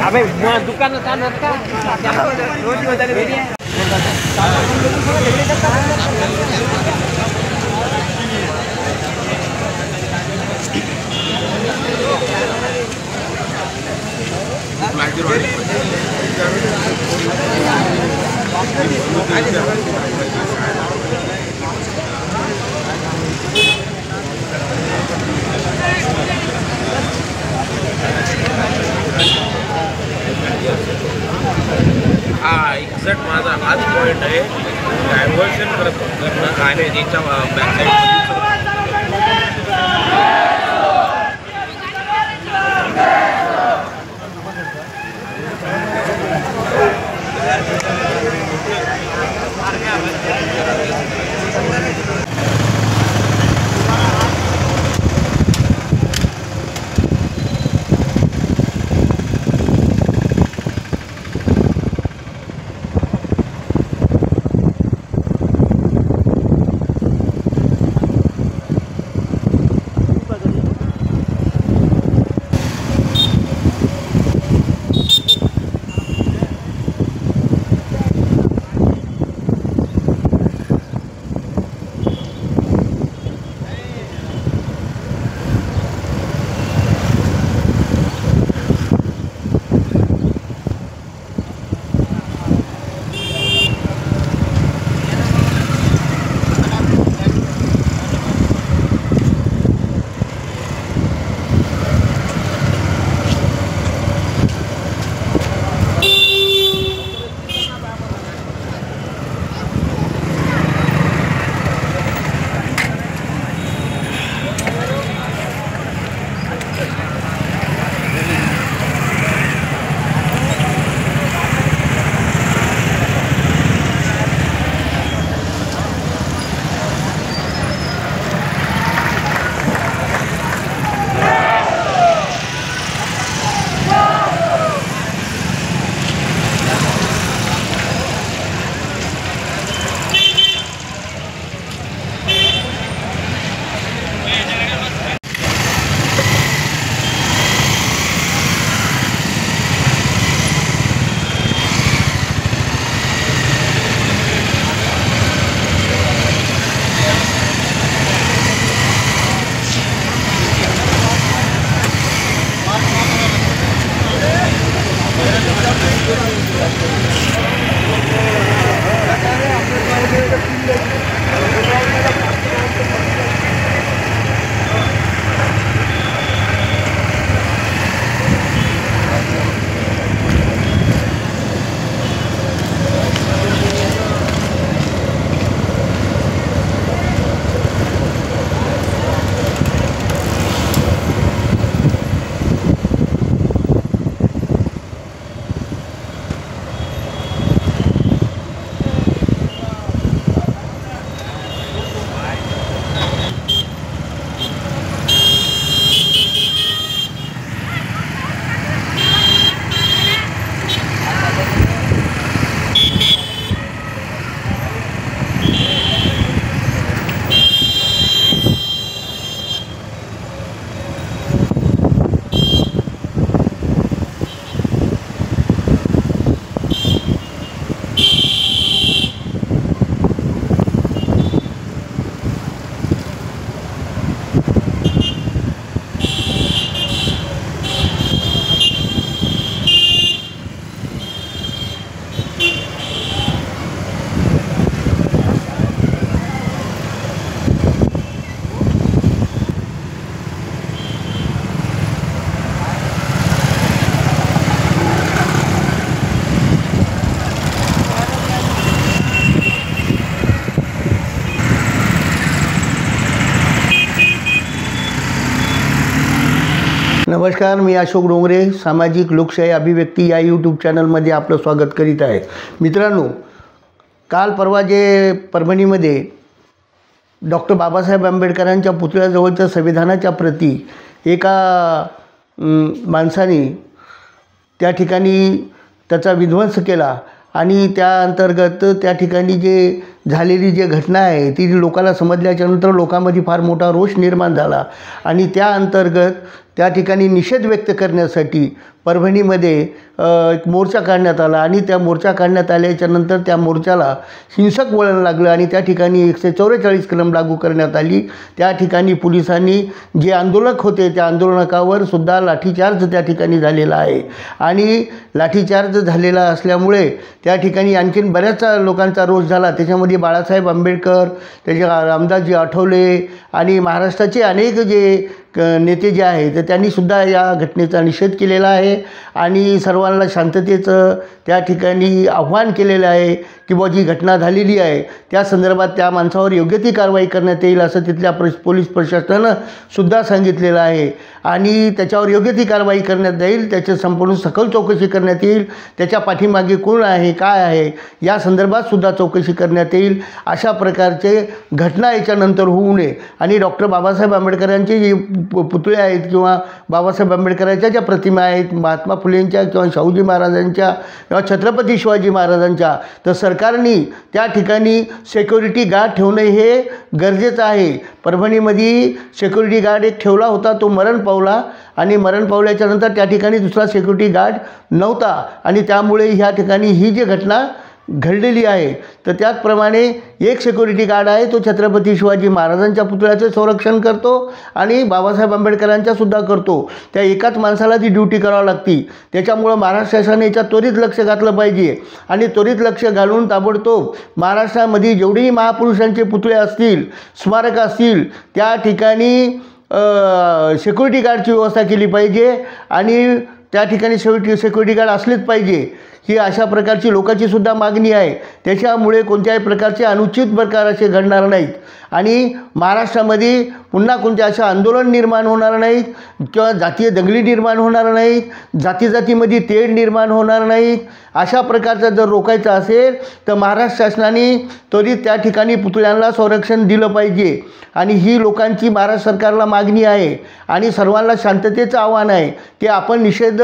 अबे दुकान चालू का हा एक्झॅक्ट माझा हाच पॉईंट आहे. डायव्हर्शन करणं आणि याच्या बॅकसाईड नमस्कार, मी अशोक डोंगरे सामाजिक लोकशाही अभिव्यक्ती या यूट्यूब चॅनलमध्ये आपलं स्वागत करीत आहे. मित्रांनो, काल परवा जे परभणीमध्ये डॉक्टर बाबासाहेब आंबेडकरांच्या पुतळ्याजवळच्या संविधानाच्या प्रती एका माणसाने त्या ठिकाणी त्याचा विध्वंस केला आणि त्या अंतर्गत त्या ठिकाणी जे झालेली जी घटना आहे ती लोकांना समजल्याच्यानंतर लोकांमध्ये फार मोठा रोष निर्माण झाला आणि त्या अंतर्गत त्या ठिकाणी निषेध व्यक्त करण्यासाठी परभणीमध्ये एक मोर्चा काढण्यात आला आणि त्या मोर्चा काढण्यात आल्याच्यानंतर त्या मोर्चाला हिंसक वळण लागलं आणि त्या ठिकाणी 144 कलम लागू करण्यात आली। त्या ठिकाणी पोलिसांनी जे आंदोलक होते त्या आंदोलकावर सुद्धा लाठीचार्ज त्या ठिकाणी झालेला आहे आणि लाठीचार्ज झालेला असल्यामुळे त्या ठिकाणी आणखीन बऱ्याच लोकांचा रोष झाला। त्याच्यामध्ये बाळासाहेब आंबेडकर, त्याचे रामदासजी आठवले आणि महाराष्ट्राचे अनेक जे नेते जे आहेत तर त्यांनीसुद्धा या घटनेचा निषेध केलेला आहे आणि सर्वांना शांततेचं त्या ठिकाणी आव्हान केलेलं आहे की बुवा जी घटना झालेली आहे त्या संदर्भात त्या माणसावर योग्य ती कारवाई करण्यात येईल असं तिथल्या पोलीस प्रशासनानं सुद्धा सांगितलेलं आहे आणि त्याच्यावर योग्य ती कारवाई करण्यात येईल, त्याची संपूर्ण सखोल चौकशी करण्यात येईल, त्याच्या पाठीमागे कोण आहे काय आहे या संदर्भात सुद्धा चौकशी करण्यात येईल। अशा प्रकारचे घटना याच्यानंतर होऊ नये आणि डॉक्टर बाबासाहेब आंबेडकरांचे जे पुतळे आहेत किंवा बाबासाहेब आंबेडकरांच्या ज्या प्रतिमा आहेत, महात्मा फुलेंच्या किंवा शाहूजी महाराजांच्या किंवा छत्रपती शिवाजी महाराजांच्या, तर सरकारने त्या ठिकाणी सिक्युरिटी गार्ड ठेवणे हे गरजेचं आहे। परभणीमध्ये सिक्युरिटी गार्ड एक ठेवला होता, तो मरण पावला आणि मरण पावल्याच्यानंतर त्या ठिकाणी दुसरा सिक्युरिटी गार्ड नव्हता आणि त्यामुळे ह्या ठिकाणी ही जी घटना घडलेली आहे। तर त्याचप्रमाणे एक सिक्युरिटी गार्ड आहे तो छत्रपती शिवाजी महाराजांच्या पुतळ्याचे संरक्षण करतो आणि बाबासाहेब आंबेडकरांच्या सुद्धा करतो। त्या एकाच माणसाला ती ड्युटी करावी लागती। त्याच्यामुळं महाराष्ट्र शासनाने याच्यात त्वरित लक्ष घातलं पाहिजे आणि त्वरित लक्ष घालून ताबडतोब महाराष्ट्रामध्ये जेवढेही महापुरुषांचे पुतळे असतील, स्मारक असतील, त्या ठिकाणी सिक्युरिटी गार्डची व्यवस्था केली पाहिजे आणि त्या ठिकाणी सिक्युरिटी गार्ड असलेच पाहिजे। ही अशा प्रकारची लोकांची सुद्धा मागणी आहे। त्याच्यामुळे कोणत्याही प्रकारचे अनुचित प्रकार असे घडणार नाहीत आणि महाराष्ट्रामध्ये पुन्हा कोणते असे आंदोलन निर्माण होणार नाहीत किंवा जातीय दंगली निर्माण होणार नाहीत, जातीजातीमध्ये तेढ निर्माण होणार नाहीत। अशा प्रकारचं जर रोखायचं असेल तर महाराष्ट्र शासनाने त्वरित त्या ठिकाणी पुतळ्यांना संरक्षण दिलं पाहिजे आणि ही लोकांची महाराष्ट्र सरकारला मागणी आहे आणि सर्वांना शांततेचं आव्हान आहे की आपण निषेध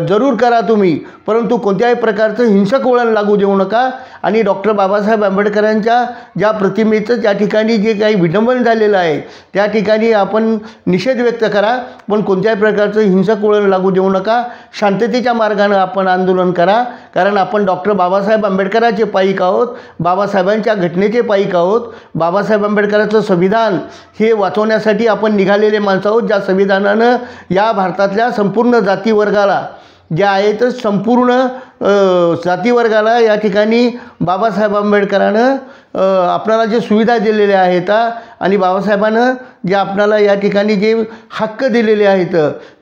जरूर करा तुम्ही, परंतु कोणत्याही प्रकारचं हिंसक वळण लागू देऊ नका आणि डॉक्टर बाबासाहेब आंबेडकरांच्या ज्या प्रतिमेचं त्या ठिकाणी जे काही विडंबन झालेलं आहे त्या ठिकाणी आपण निषेध व्यक्त करा, पण कोणत्याही प्रकारचं हिंसक वळण लागू देऊ नका। शांततेच्या मार्गानं आपण आंदोलन करा, कारण आपण डॉक्टर बाबासाहेब आंबेडकरांचे पाईक आहोत, बाबासाहेबांच्या घटनेचे पाईक आहोत। बाबासाहेब आंबेडकरांचं संविधान हे वाचवण्यासाठी आपण निघालेले माणसं आहोत, ज्या संविधानानं या भारतातल्या संपूर्ण जातीवर्गाला ज्या आहेत संपूर्ण जातीवर्गाला या ठिकाणी बाबासाहेब आंबेडकरांनं आपल्याला जे सुविधा दिलेल्या आहेत आणि बाबासाहेबांनं जे आपल्याला या ठिकाणी जे हक्क दिलेले आहेत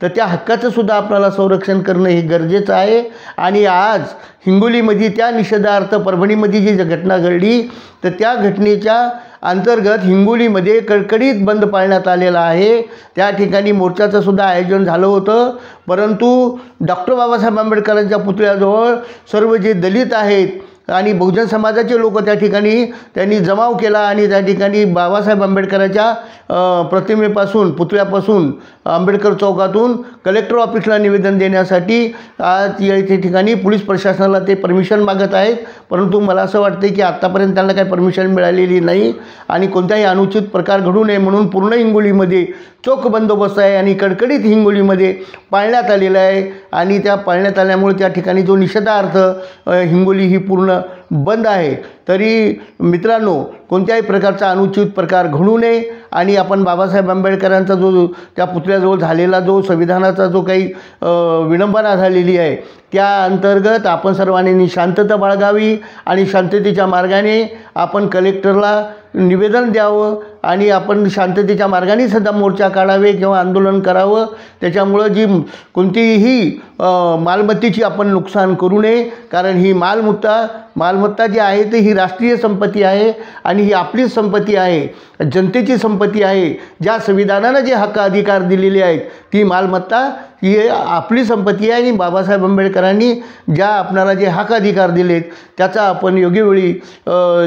तर त्या हक्काचं सुद्धा आपल्याला संरक्षण करणं हे गरजेचं आहे। आणि आज हिंगोलीमध्ये त्या निषेधार्थ परभणीमध्ये जी घटना घडली तर त्या घटनेच्या अंतर्गत हिंगोलीमध्ये कडकडीत बंद पाळण्यात आलेला आहे। त्या ठिकाणी मोर्चाचं सुद्धा आयोजन झालं होतं, परंतु डॉक्टर बाबासाहेब आंबेडकरांच्या पुतळ्याजवळ सर्व जे दलित आहेत आणि बहुजन समाजाचे लोक त्या ठिकाणी त्यांनी जमाव केला आणि त्या ठिकाणी बाबासाहेब आंबेडकरांच्या प्रतिमेपासून पुतळ्यापासून आंबेडकर चौकातून कलेक्टर ऑफिसला निवेदन देण्यासाठी आज या ठिकाणी पोलीस प्रशासनाला ते परमिशन मागत आहेत, परंतु मला असं वाटतं की आत्तापर्यंत त्यांना काही परमिशन मिळालेली नाही आणि कोणताही अनुचित प्रकार घडू नये म्हणून पूर्ण हिंगोलीमध्ये चोख बंदोबस्त आहे आणि कडकडीत हिंगोलीमध्ये पाळण्यात आलेला आहे आणि त्या पाळण्यात आल्यामुळे त्या ठिकाणी जो निषेधार्थ हिंगोली ही पूर्ण बंद आहे। तरी मित्रांनो, कोणत्याही प्रकारचा अनुचित प्रकार घडू नये आणि आपण बाबासाहेब आंबेडकरांचा जो त्या पुतळ्याजवळ झालेला जो संविधानाचा जो काही विडंबना झालेली आहे त्या अंतर्गत आपण सर्वांनी शांतता बाळगावी आणि शांततेच्या मार्गाने आपण कलेक्टरला निवेदन द्यावं आणि आपण शांततेच्या मार्गाने सुद्धा मोर्चा काढावे किंवा आंदोलन करावं। त्याच्यामुळं जी कोणतीही मालमत्तेची आपण नुकसान करू नये, कारण ही मालमत्ता जी आहे ती ही राष्ट्रीय संपत्ती आहे आणि ही आपलीच संपत्ती आहे, जनतेची संपत्ती आहे। ज्या संविधानानं जे हक्क अधिकार दिलेले आहेत ती मालमत्ता ही आपली संपत्ती आहे आणि बाबासाहेब आंबेडकरांनी ज्या आपणाला जे हक्क अधिकार दिलेत त्याचा आपण योग्य वेळी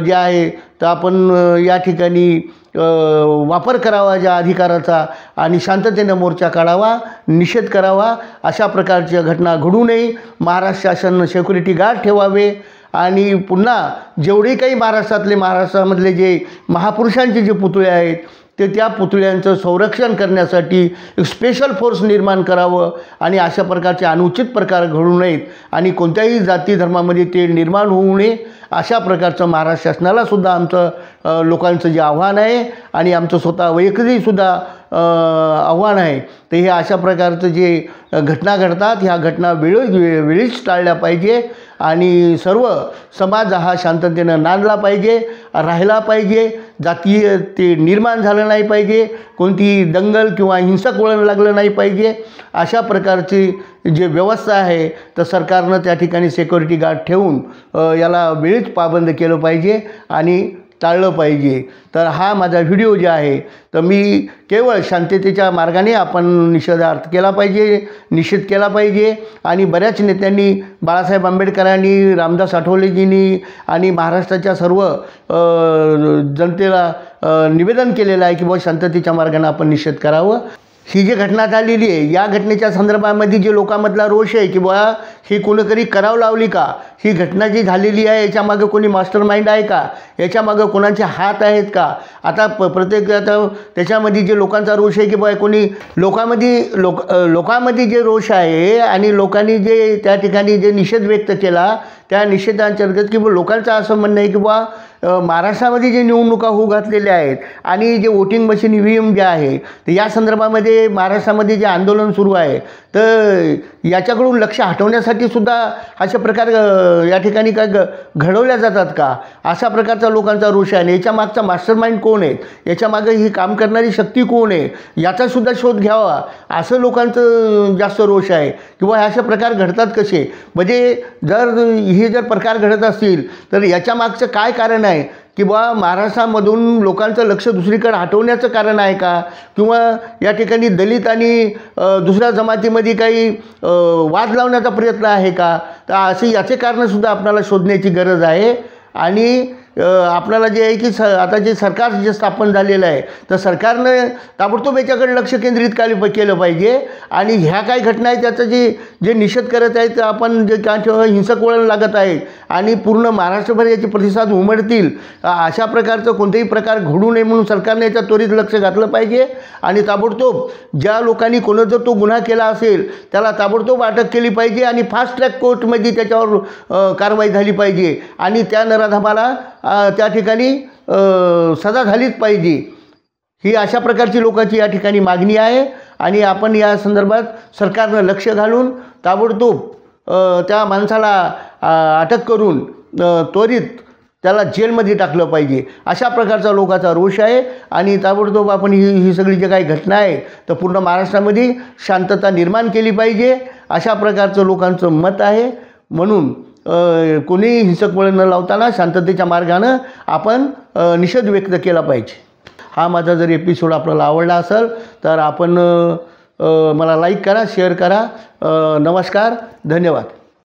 जे आहे तर आपण या ठिकाणी वापर करावा ज्या अधिकाराचा आणि शांततेने मोर्चा काढावा, निषेध करावा। अशा प्रकारच्या घटना घडू नये। महाराष्ट्र शासन सिक्युरिटी गार्ड ठेवावे आणि पुन्हा जेवढे काही महाराष्ट्रामधले जे महापुरुषांचे जे पुतळे आहेत ते त्या पुतळ्यांचं संरक्षण करण्यासाठी एक स्पेशल फोर्स निर्माण करावं आणि अशा प्रकारचे अनुचित प्रकार घडू नयेत आणि कोणत्याही जाती धर्मामध्ये ते निर्माण होऊ नये अशा प्रकारचं महाराष्ट्र शासनालासुद्धा आमचं लोकांचं जे आव्हान आहे आणि आमचं स्वतः वैयक्तिकसुद्धा आव्हान आहे. ते हे अशा प्रकारचं जे घटना घडतात ह्या घटना वेळीच टाळल्या पाहिजे आणि सर्व समाज हा शांततेनं नांदला पाहिजे, राहिला पाहिजे. जातीय ते निर्माण झालं नाही पाहिजे, कोणती दंगल किंवा हिंसक वळण लागलं नाही पाहिजे. अशा प्रकारची जे व्यवस्था आहे तर सरकारनं त्या ठिकाणी सिक्युरिटी गार्ड ठेवून याला वेळीच पाबंद केलं पाहिजे आणि टाळलं पाहिजे. तर हा माझा व्हिडिओ जे आहे तर मी केवळ शांततेच्या मार्गाने आपण निषेधार्थ केला पाहिजे, निषेध केला पाहिजे. आणि बऱ्याच नेत्यांनी, बाळासाहेब आंबेडकरांनी, रामदास आठवलेजींनी आणि महाराष्ट्राच्या सर्व जनतेला निवेदन केलेलं आहे की बुवा शांततेच्या मार्गाने आपण निषेध करावं. ही जी घटना झालेली आहे या घटनेच्या संदर्भामध्ये जे लोकांमधला रोष आहे की बुवा ही कोणीतरी करावं लावली का, ही घटना जी झालेली आहे याच्यामागं कोणी मास्टर माइंड आहे का, याच्यामागं कोणाचे हात आहेत का. आता प्रत्येक आता त्याच्यामध्ये जे लोकांचा रोष आहे की बुवा कोणी लोकांमध्ये जे रोष आहे आणि लोकांनी जे त्या ठिकाणी जे निषेध व्यक्त केला त्या निषेधांतर्गत की लोकांचं असं म्हणणं आहे की बुवा महाराष्ट्रामध्ये जे निवडणुका होऊ घातलेल्या आहेत आणि जे वोटिंग मशीन EVM जे आहे तर या संदर्भामध्ये महाराष्ट्रामध्ये जे आंदोलन सुरू आहे तर याच्याकडून लक्ष हटवण्यासाठी सुद्धा अशा प्रकार या ठिकाणी काय घडवल्या जातात का, अशा प्रकारचा लोकांचा रोष आहे. याच्या मागचा मास्टर माइंड कोण आहे, याच्या मागे ही काम करणारी शक्ती कोण आहे याचासुद्धा शोध घ्यावा असं लोकांचं जास्त रोष आहे. किंवा अशा प्रकार घडतात कसे, म्हणजे हे जर प्रकार घडत असतील तर याच्या मागचं काय कारण आहे की बा महाराष्ट्रामधून लोकांचं लक्ष दुसरीकडे हटवण्याचं कारण आहे का, किंवा या ठिकाणी दलित आणि दुसऱ्या जमातीमध्ये काही वाद लावण्याचा प्रयत्न आहे का. तर असे याचे कारणंसुद्धा आपल्याला शोधण्याची गरज आहे. आणि आपल्याला जे आहे की आता जे सरकार जे स्थापन झालेलं आहे तर सरकारनं ताबडतोब याच्याकडे लक्ष केंद्रित केलं पाहिजे. आणि ह्या काही घटना आहेत त्याचं जे निषेध करत आहेत आपण जे काय हिंसक वळण लागत आहे आणि पूर्ण महाराष्ट्रभर याचे प्रतिसाद उमटतील अशा प्रकारचं कोणतेही प्रकार घडू नये म्हणून सरकारने याच्यात त्वरित लक्ष घातलं पाहिजे. आणि ताबडतोब ज्या लोकांनी कोणं जर तो गुन्हा केला असेल त्याला ताबडतोब अटक केली पाहिजे आणि फास्ट ट्रॅक कोर्टमध्ये त्याच्यावर कारवाई झाली पाहिजे आणि त्या नराधमाला त्या ठिकाणी सजा झालीच पाहिजे. ही अशा प्रकारची लोकांची या ठिकाणी मागणी आहे. आणि आपण या संदर्भात सरकारनं लक्ष घालून ताबडतोब त्या माणसाला अटक करून त्वरित त्याला जेलमध्ये टाकलं पाहिजे. अशा प्रकारचा लोकांचा रोष आहे. आणि ताबडतोब आपण ही सगळी जी काही घटना आहे तर पूर्ण महाराष्ट्रामध्ये शांतता निर्माण केली पाहिजे अशा प्रकारचं लोकांचं मत आहे. म्हणून कोणीही हिंसक वळण न लावताना शांततेच्या मार्गानं आपण निषेध व्यक्त केला पाहिजे. हा माझा जर एपिसोड आपल्याला आवडला असेल तर आपण मला लाईक करा, शेअर करा. नमस्कार, धन्यवाद.